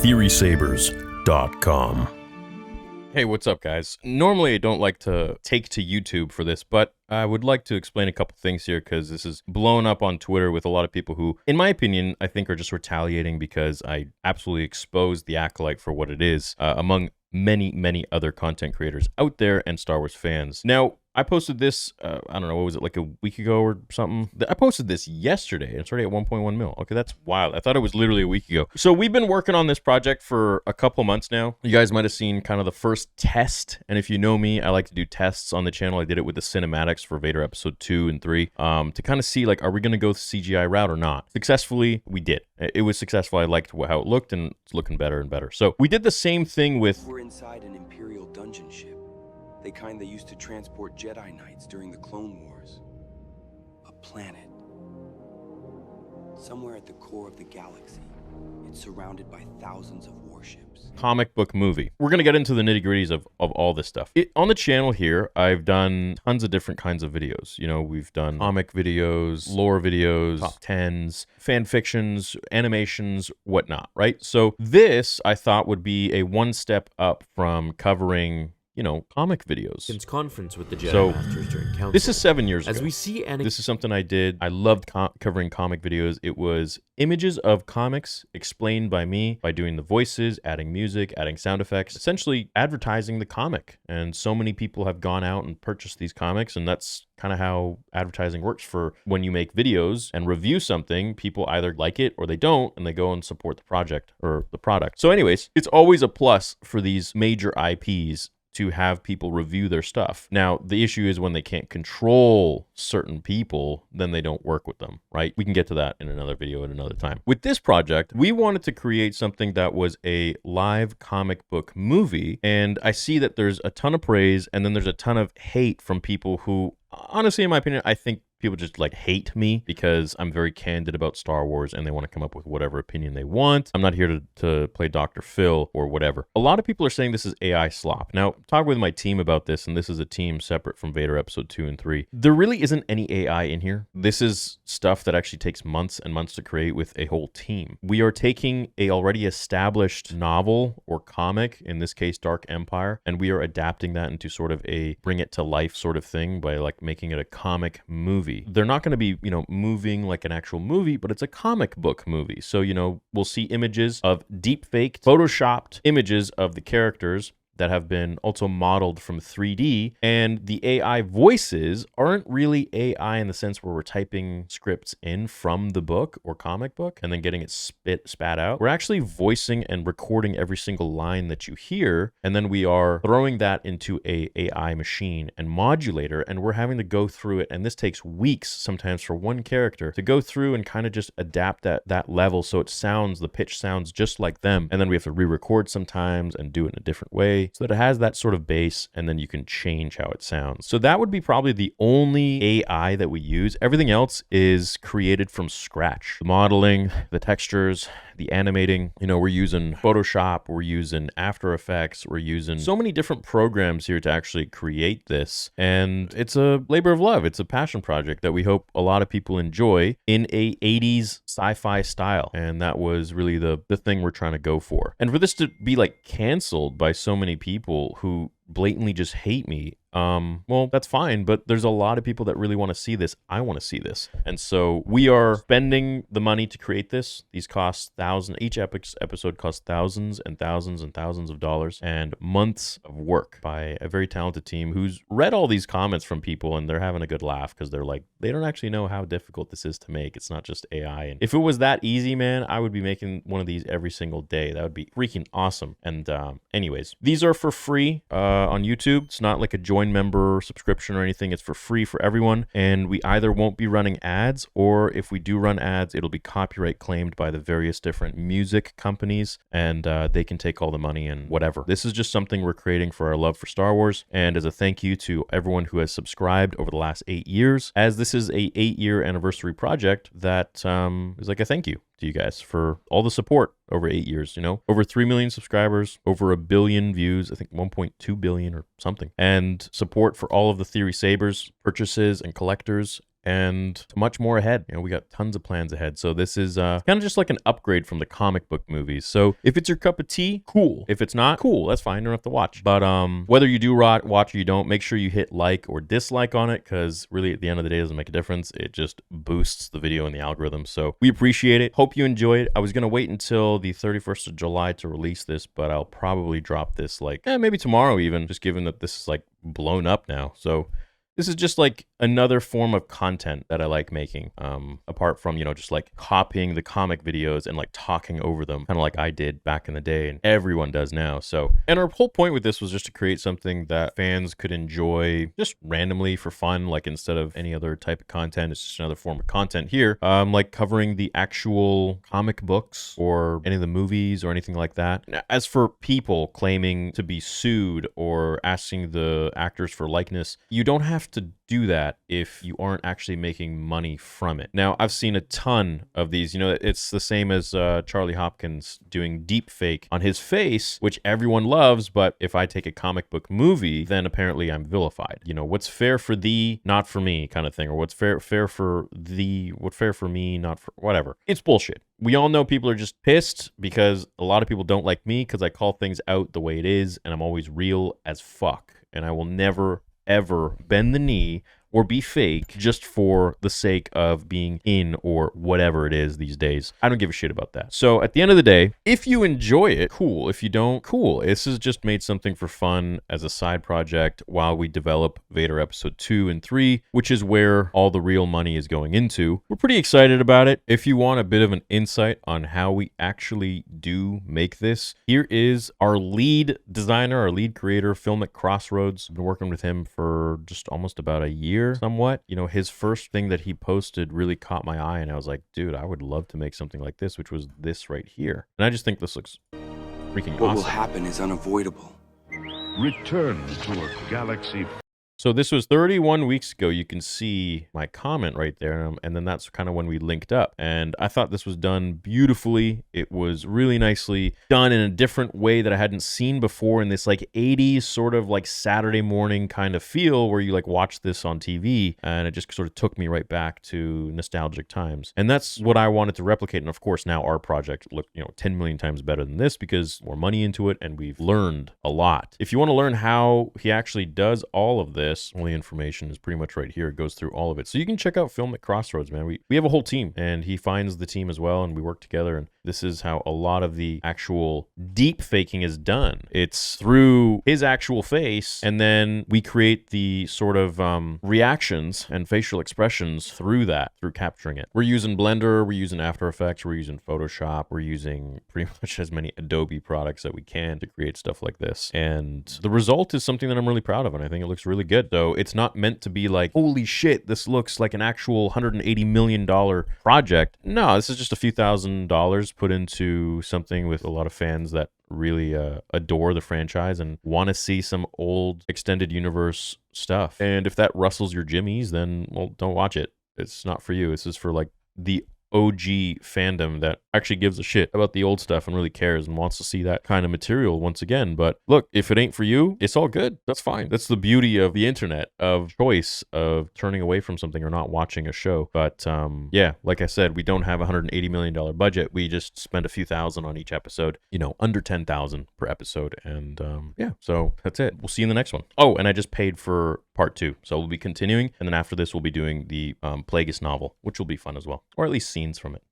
TheorySabers.com. Hey, what's up, guys? Normally, I don't like to take to YouTube for this, but I would like to explain a couple things here because this is blown up on Twitter with a lot of people who, in my opinion, I think are just retaliating because I absolutely exposed the Acolyte for what it is, among many, many other content creators out there and Star Wars fans. Now, I posted this, I don't know, what was it, like a week ago or something? I posted this yesterday, and it's already at 1.1 mil. Okay, that's wild. I thought it was literally a week ago. So we've been working on this project for a couple months now. You guys might have seen kind of the first test, and if you know me, I like to do tests on the channel. I did it with the cinematics for Vader Episode 2 and 3 to kind of see, like, are we going to go the CGI route or not? Successfully, we did. It was successful. I liked how it looked, and it's looking better and better. So we did the same thing with... We're inside an Imperial dungeon ship. The kind they used to transport Jedi Knights during the Clone Wars. A planet. Somewhere at the core of the galaxy. It's surrounded by thousands of warships. Comic book movie. We're going to get into the nitty-gritties of all this stuff. On the channel here, I've done tons of different kinds of videos. You know, we've done comic videos, lore videos, top 10s, fan fictions, animations, whatnot, right? So this, I thought, would be a one step up from covering, you know, comic videos. Conference with the Jedi Masters during Council. This is 7 years ago. As we see, this is something I did. I loved covering comic videos. It was images of comics explained by me by doing the voices, adding music, adding sound effects, essentially advertising the comic. And so many people have gone out and purchased these comics, and that's kind of how advertising works for when you make videos and review something. People either like it or they don't, and they go and support the project or the product. So anyways, it's always a plus for these major IPs to have people review their stuff. Now, the issue is when they can't control certain people, then they don't work with them, right? We can get to that in another video at another time. With this project, we wanted to create something that was a live comic book movie, and I see that there's a ton of praise, and then there's a ton of hate from people who, honestly, in my opinion, I think people just like hate me because I'm very candid about Star Wars and they want to come up with whatever opinion they want. I'm not here to play Dr. Phil or whatever. A lot of people are saying this is AI slop. Now, talk with my team about this, and this is a team separate from Vader Episode 2 and 3. There really isn't any AI in here. This is stuff that actually takes months and months to create with a whole team. We are taking a already established novel or comic, in this case Dark Empire, and we are adapting that into sort of a bring it to life sort of thing by like making it a comic movie. They're not going to be, you know, moving like an actual movie, but it's a comic book movie. So, you know, we'll see images of deep-faked, photoshopped images of the characters that have been also modeled from 3D, and the AI voices aren't really AI in the sense where we're typing scripts in from the book or comic book and then getting it spat out. We're actually voicing and recording every single line that you hear, and then we are throwing that into a AI machine and modulator, and we're having to go through it, and this takes weeks sometimes for one character to go through and kind of just adapt that level so it sounds, the pitch sounds just like them, and then we have to re-record sometimes and do it in a different way, so that it has that sort of bass, and then you can change how it sounds. So that would be probably the only AI that we use. Everything else is created from scratch. The modeling, the textures, the animating, you know, we're using Photoshop, we're using After Effects, we're using so many different programs here to actually create this. And it's a labor of love. It's a passion project that we hope a lot of people enjoy in a 80s sci-fi style. And that was really the thing we're trying to go for. And for this to be like canceled by so many people who blatantly just hate me, well, that's fine, but there's a lot of people that really want to see this. I want to see this. And so we are spending the money to create this. These cost thousands, each episode costs thousands and thousands and thousands of dollars and months of work by a very talented team who's read all these comments from people, and they're having a good laugh because they're like, they don't actually know how difficult this is to make. It's not just AI. And if it was that easy, man, I would be making one of these every single day. That would be freaking awesome. And anyways, these are for free on YouTube. It's not like a join member subscription or anything. It's for free for everyone, and we either won't be running ads, or if we do run ads, it'll be copyright claimed by the various different music companies, and they can take all the money and whatever. This is just something we're creating for our love for Star Wars, and as a thank you to everyone who has subscribed over the last 8 years, as this is a 8-year anniversary project that is like a thank you to you guys for all the support over 8 years, you know, over 3 million subscribers, over 1 billion views, I think 1.2 billion or something, and support for all of the Theory Sabers purchases and collectors and much more ahead. You know, we got tons of plans ahead. So this is kind of just like an upgrade from the comic book movies. So if it's your cup of tea, cool. If it's not, cool. That's fine. You don't have to watch. But whether you do watch or you don't, make sure you hit like or dislike on it, because really at the end of the day, it doesn't make a difference. It just boosts the video in the algorithm. So we appreciate it. Hope you enjoy it. I was going to wait until the 31st of July to release this, but I'll probably drop this like maybe tomorrow even, just given that this is like blown up now. So this is just like another form of content that I like making, apart from, you know, just like copying the comic videos and like talking over them, kind of like I did back in the day and everyone does now. So, and our whole point with this was just to create something that fans could enjoy just randomly for fun, like instead of any other type of content. It's just another form of content here, like covering the actual comic books or any of the movies or anything like that. As for people claiming to be sued or asking the actors for likeness, you don't have to do that if you aren't actually making money from it. Now, I've seen a ton of these. You know, it's the same as Charlie Hopkins doing deep fake on his face, which everyone loves, but if I take a comic book movie, then apparently I'm vilified. You know, what's fair for thee, not for me kind of thing, or what's fair for thee, what's fair for me, not for whatever. It's bullshit. We all know people are just pissed because a lot of people don't like me because I call things out the way it is, and I'm always real as fuck, and I will never ever bend the knee or be fake just for the sake of being in or whatever it is these days. I don't give a shit about that. So at the end of the day, if you enjoy it, cool. If you don't, cool. This is just made something for fun as a side project while we develop Vader episode 2 and 3, which is where all the real money is going into. We're pretty excited about it. If you want a bit of an insight on how we actually do make this, here is our lead designer, our lead creator, Film at Crossroads. I've been working with him for just almost about a year. Somewhat. You know, his first thing that he posted really caught my eye, and I was like, dude, I would love to make something like this, which was this right here. And I just think this looks freaking awesome. What will happen is unavoidable. Return to a galaxy. So this was 31 weeks ago. You can see my comment right there. And then that's kind of when we linked up. And I thought this was done beautifully. It was really nicely done in a different way that I hadn't seen before, in this like 80s sort of like Saturday morning kind of feel where you like watch this on TV. And it just sort of took me right back to nostalgic times. And that's what I wanted to replicate. And of course, now our project looked, 10 million times better than this because more money into it and we've learned a lot. If you want to learn how he actually does all of this, all the information is pretty much right here. It goes through all of it. So you can check out Film at Crossroads, man. We have a whole team, and he finds the team as well, and we work together, and this is how a lot of the actual deep faking is done. It's through his actual face, and then we create the sort of reactions and facial expressions through that, through capturing it. We're using Blender, we're using After Effects, we're using Photoshop, we're using pretty much as many Adobe products that we can to create stuff like this. And the result is something that I'm really proud of, and I think it looks really good. So it's not meant to be like, holy shit, this looks like an actual $180 million project. No, this is just a few $1,000s put into something with a lot of fans that really adore the franchise and want to see some old extended universe stuff. And if that rustles your jimmies, then, well, don't watch it. It's not for you. This is for like the OG fandom that actually gives a shit about the old stuff and really cares and wants to see that kind of material once again. But look, if it ain't for you, it's all good. That's fine. That's the beauty of the internet, of choice, of turning away from something or not watching a show. But yeah, like I said, we don't have a $180 million budget. We just spend a few thousand on each episode, under 10,000 per episode. And yeah, so that's it. We'll see you in the next one. Oh, and I just paid for part 2. So we'll be continuing. And then after this, we'll be doing the Plagueis novel, which will be fun as well, or at least scenes from it.